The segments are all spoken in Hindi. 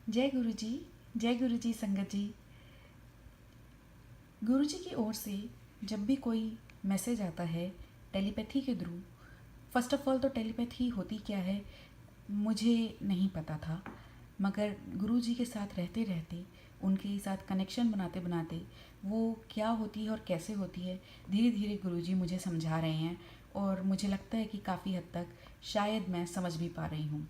जय गुरु जी। जय गुरु जी संगत जी। गुरु जी की ओर से जब भी कोई मैसेज आता है टेलीपैथी के थ्रू, फर्स्ट ऑफ ऑल तो टेलीपैथी होती क्या है मुझे नहीं पता था, मगर गुरु जी के साथ रहते रहते, उनके साथ कनेक्शन बनाते बनाते वो क्या होती है और कैसे होती है धीरे धीरे गुरु जी मुझे समझा रहे हैं। और मुझे लगता है कि काफ़ी हद तक शायद मैं समझ भी पा रही हूँ।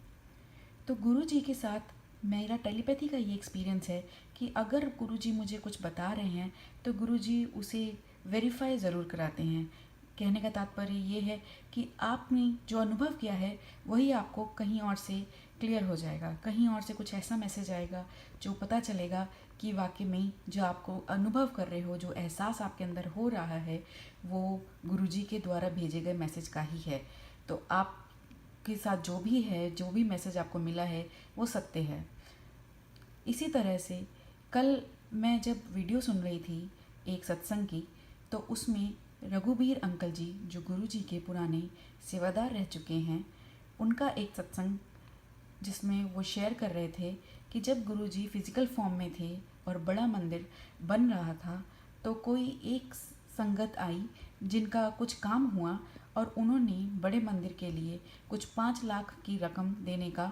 तो गुरु जी के साथ मेरा टेलीपैथी का ये एक्सपीरियंस है कि अगर गुरु जी मुझे कुछ बता रहे हैं तो गुरु जी उसे वेरीफाई ज़रूर कराते हैं। कहने का तात्पर्य ये है कि आपने जो अनुभव किया है वही आपको कहीं और से क्लियर हो जाएगा, कहीं और से कुछ ऐसा मैसेज आएगा जो पता चलेगा कि वाकई में जो आपको अनुभव कर रहे हो, जो एहसास आपके अंदर हो रहा है, वो गुरु जी के द्वारा भेजे गए मैसेज का ही है। तो आप के साथ जो भी है, जो भी मैसेज आपको मिला है वो सत्य है। इसी तरह से कल मैं जब वीडियो सुन रही थी एक सत्संग की, तो उसमें रघुबीर अंकल जी जो गुरु जी के पुराने सेवादार रह चुके हैं, उनका एक सत्संग जिसमें वो शेयर कर रहे थे कि जब गुरु जी फिज़िकल फॉर्म में थे और बड़ा मंदिर बन रहा था, तो कोई एक संगत आई जिनका कुछ काम हुआ और उन्होंने बड़े मंदिर के लिए कुछ 5 लाख की रकम देने का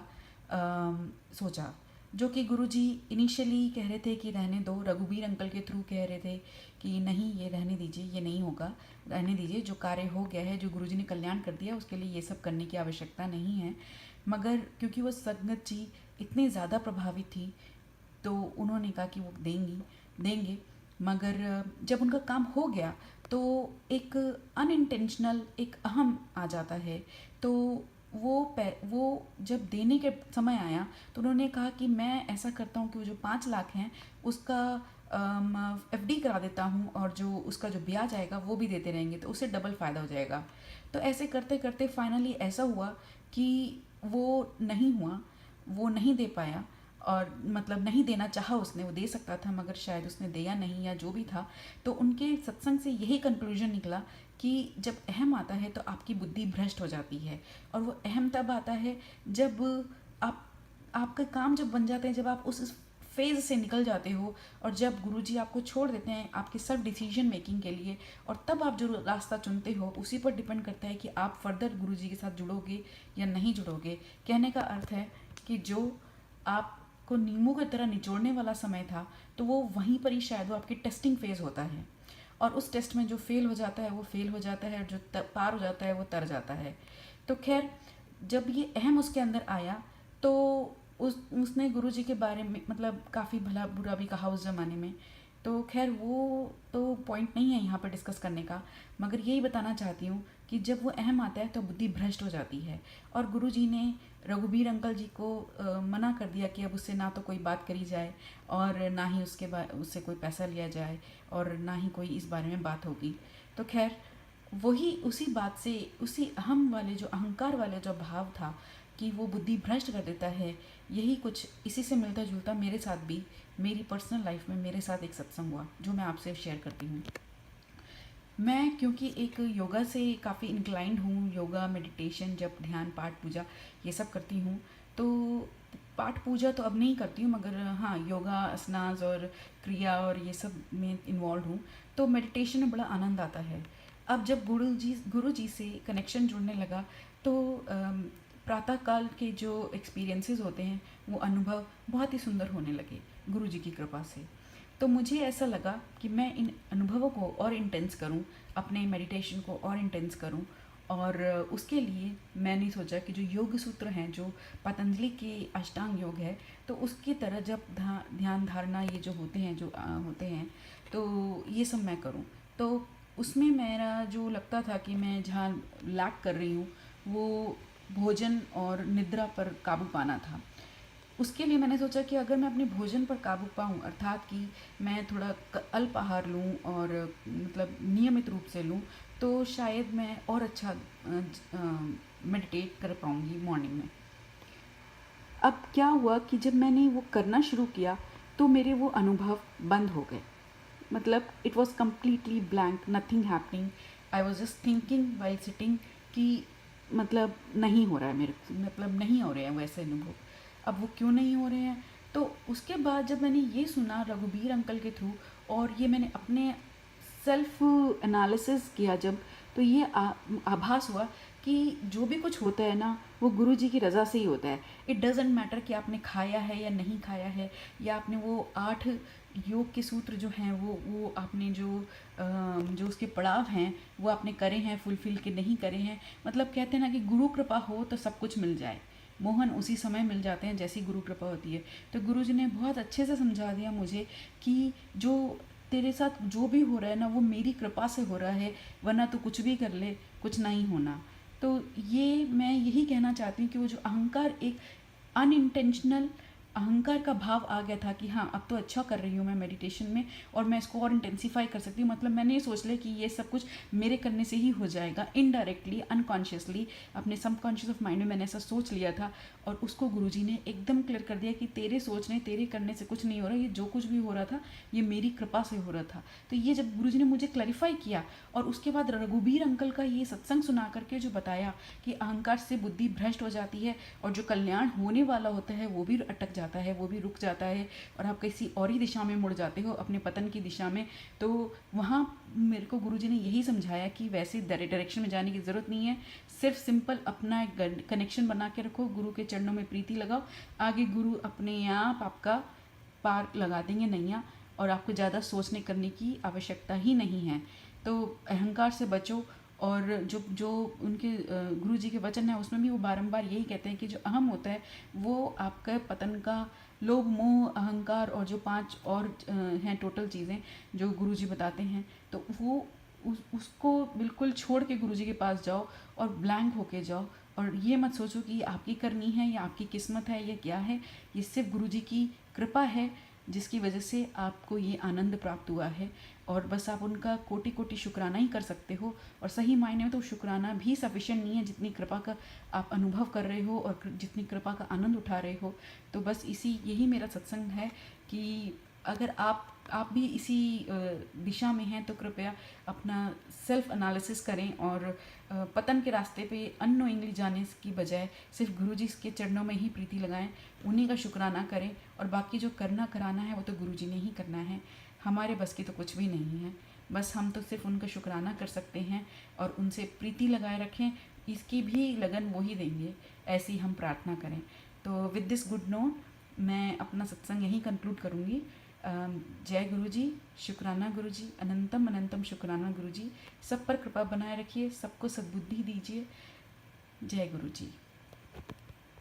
सोचा, जो कि गुरुजी इनिशियली कह रहे थे कि रहने दो। रघुबीर अंकल के थ्रू कह रहे थे कि नहीं, ये रहने दीजिए, ये नहीं होगा, रहने दीजिए, जो कार्य हो गया है, जो गुरुजी ने कल्याण कर दिया, उसके लिए ये सब करने की आवश्यकता नहीं है। मगर क्योंकि वो संगत जी इतनी ज़्यादा प्रभावित थी, तो उन्होंने कहा कि वो देंगे। मगर जब उनका काम हो गया तो एक अनइंटेंशनल एक अहम आ जाता है। तो वो जब देने के समय आया तो उन्होंने कहा कि मैं ऐसा करता हूँ कि वो जो 5 लाख हैं उसका एफडी करा देता हूँ, और जो उसका जो ब्याज आएगा वो भी देते रहेंगे, तो उससे डबल फ़ायदा हो जाएगा। तो ऐसे करते करते फाइनली ऐसा हुआ कि वो नहीं हुआ, वो नहीं दे पाया, और मतलब नहीं देना चाहा उसने, वो दे सकता था मगर शायद उसने दिया नहीं या जो भी था। तो उनके सत्संग से यही कंक्लूजन निकला कि जब अहम आता है तो आपकी बुद्धि भ्रष्ट हो जाती है, और वो अहम तब आता है जब आप आपका काम जब बन जाते हैं, जब आप उस फेज़ से निकल जाते हो, और जब गुरुजी आपको छोड़ देते हैं आपके सब डिसीजन मेकिंग के लिए, और तब आप जो रास्ता चुनते हो उसी पर डिपेंड करता है कि आप फर्दर गुरुजी के साथ जुड़ोगे या नहीं जुड़ोगे। कहने का अर्थ है कि जो आपको नींबू की तरह निचोड़ने वाला समय था, तो वो वहीं पर ही शायद वो आपकी टेस्टिंग फेज़ होता है, और उस टेस्ट में जो फेल हो जाता है वो फेल हो जाता है, और जो पार हो जाता है वो तर जाता है। तो खैर, जब ये अहम उसके अंदर आया तो उसने गुरुजी के बारे में मतलब काफ़ी भला बुरा भी कहा उस ज़माने में। तो खैर वो तो पॉइंट नहीं है यहाँ पर डिस्कस करने का, मगर यही बताना चाहती हूँ कि जब वो अहम आता है तो बुद्धि भ्रष्ट हो जाती है, और गुरुजी ने रघुबीर अंकल जी को मना कर दिया कि अब उससे ना तो कोई बात करी जाए, और ना ही उससे कोई पैसा लिया जाए, और ना ही कोई इस बारे में बात होगी। तो खैर, वही उसी बात से, उसी अहम वाले जो अहंकार वाले जो भाव था कि वो बुद्धि भ्रष्ट कर देता है, यही कुछ इसी से मिलता जुलता मेरे साथ भी, मेरी पर्सनल लाइफ में मेरे साथ एक सत्संग हुआ जो मैं आपसे शेयर करती हूँ। मैं क्योंकि एक योगा से काफ़ी इंक्लाइंड हूँ, योगा, मेडिटेशन, जब ध्यान, पाठ, पूजा ये सब करती हूँ, तो पाठ पूजा तो अब नहीं करती हूँ, मगर हाँ, योगा, असनाज और क्रिया और ये सब में इन्वॉल्व हूँ। तो मेडिटेशन में बड़ा आनंद आता है। अब जब गुरु जी से कनेक्शन जुड़ने लगा, तो प्रातः काल के जो एक्सपीरियंसेस होते हैं, वो अनुभव बहुत ही सुंदर होने लगे गुरु जी की कृपा से। तो मुझे ऐसा लगा कि मैं इन अनुभवों को और इंटेंस करूं, अपने मेडिटेशन को और इंटेंस करूं, और उसके लिए मैंने सोचा कि जो योग सूत्र हैं, जो पतंजलि के अष्टांग योग है, तो उसकी तरह जब ध्यान धारणा ये जो होते हैं, होते हैं, तो ये सब मैं करूं। तो उसमें मेरा जो लगता था कि मैं जहाँ लैक कर रही हूँ, वो भोजन और निद्रा पर काबू पाना था। उसके लिए मैंने सोचा कि अगर मैं अपने भोजन पर काबू पाऊँ, अर्थात कि मैं थोड़ा अल्प आहार लूँ और मतलब नियमित रूप से लूँ, तो शायद मैं और अच्छा मेडिटेट कर पाऊँगी मॉर्निंग में। अब क्या हुआ कि जब मैंने वो करना शुरू किया तो मेरे वो अनुभव बंद हो गए। मतलब it was completely blank, nothing happening. I was just thinking while sitting कि मतलब नहीं हो रहा है मेरे, मतलब नहीं हो रहे हैं वैसे अनुभव। अब वो क्यों नहीं हो रहे हैं, तो उसके बाद जब मैंने ये सुना रघुबीर अंकल के थ्रू, और ये मैंने अपने सेल्फ एनालिसिस किया जब, तो ये आभास हुआ कि जो भी कुछ होता है ना, वो गुरु जी की रज़ा से ही होता है। इट डजेंट मैटर कि आपने खाया है या नहीं खाया है, या आपने वो 8 योग के सूत्र जो हैं वो आपने जो उसके पड़ाव हैं वो आपने करे हैं, फुलफिल के नहीं करे हैं। मतलब कहते हैं ना कि गुरु कृपा हो तो सब कुछ मिल जाए, मोहन उसी समय मिल जाते हैं जैसी गुरु कृपा होती है। तो गुरु जी ने बहुत अच्छे से समझा दिया मुझे कि जो तेरे साथ जो भी हो रहा है ना, वो मेरी कृपा से हो रहा है, वरना तो कुछ भी कर ले, कुछ नहीं होना। तो ये मैं यही कहना चाहती हूँ कि वो जो अहंकार, एक अनइंटेंशनल अहंकार का भाव आ गया था कि हाँ अब तो अच्छा कर रही हूँ मैं मेडिटेशन में, और मैं इसको और इंटेंसीफाई कर सकती हूँ। मतलब मैंने ये सोच लिया कि ये सब कुछ मेरे करने से ही हो जाएगा, इनडायरेक्टली, अनकॉन्शियसली, अपने सबकॉन्शियस ऑफ माइंड में मैंने ऐसा सोच लिया था। और उसको गुरुजी ने एकदम क्लियर कर दिया कि तेरे सोचने, तेरे करने से कुछ नहीं हो रहा, ये जो कुछ भी हो रहा था ये मेरी कृपा से हो रहा था। तो ये जब गुरुजी ने मुझे क्लैरिफाई किया, और उसके बाद रघुबीर अंकल का ये सत्संग सुना करके जो बताया कि अहंकार से बुद्धि भ्रष्ट हो जाती है, और जो कल्याण होने वाला होता है वो भी अटक जाता है, वो भी रुक जाता है, और आप किसी और ही दिशा में मुड़ जाते हो, अपने पतन की दिशा में। तो वहाँ मेरे को गुरुजी ने यही समझाया कि वैसे डायरेक्शन में जाने की ज़रूरत नहीं है, सिर्फ सिंपल अपना एक कनेक्शन बना के रखो, गुरु के चरणों में प्रीति लगाओ, आगे गुरु अपने आप आपका पार लगा देंगे नैया, और आपको ज़्यादा सोचने करने की आवश्यकता ही नहीं है। तो अहंकार से बचो। और जो जो उनके गुरु जी के वचन है उसमें भी वो बारंबार यही कहते हैं कि जो अहम होता है वो आपका पतन का, लोभ मोह अहंकार और जो 5 और हैं टोटल चीज़ें जो गुरु जी बताते हैं, तो वो उसको बिल्कुल छोड़ के गुरु जी के पास जाओ और ब्लैंक होके जाओ। और ये मत सोचो कि आपकी करनी है या आपकी किस्मत है या क्या है, ये सिर्फ गुरु जी की कृपा है जिसकी वजह से आपको ये आनंद प्राप्त हुआ है। और बस आप उनका कोटि कोटि शुक्राना ही कर सकते हो, और सही मायने में तो शुक्राना भी सफिशिएंट नहीं है जितनी कृपा का आप अनुभव कर रहे हो और जितनी कृपा का आनंद उठा रहे हो। तो बस यही मेरा सत्संग है कि अगर आप भी इसी दिशा में हैं तो कृपया अपना सेल्फ एनालिसिस करें, और पतन के रास्ते पे अननोइंगली जाने की बजाय सिर्फ गुरु जी के चरणों में ही प्रीति लगाएं, उन्हीं का शुक्राना करें, और बाकी जो करना कराना है वो तो गुरु जी ने ही करना है, हमारे बस की तो कुछ भी नहीं है। बस हम तो सिर्फ उनका शुक्राना कर सकते हैं और उनसे प्रीति लगाए रखें, इसकी भी लगन वो ही देंगे, ऐसी हम प्रार्थना करें। तो विद दिस गुड नोट मैं अपना सत्संग यहीं कंक्लूड करूँगी। जय गुरु जी, शुक्राना गुरु जी, अनंतम अनंतम शुक्राना गुरु जी। सब पर कृपा बनाए रखिए, सबको सद्बुद्धि दीजिए। जय गुरु जी।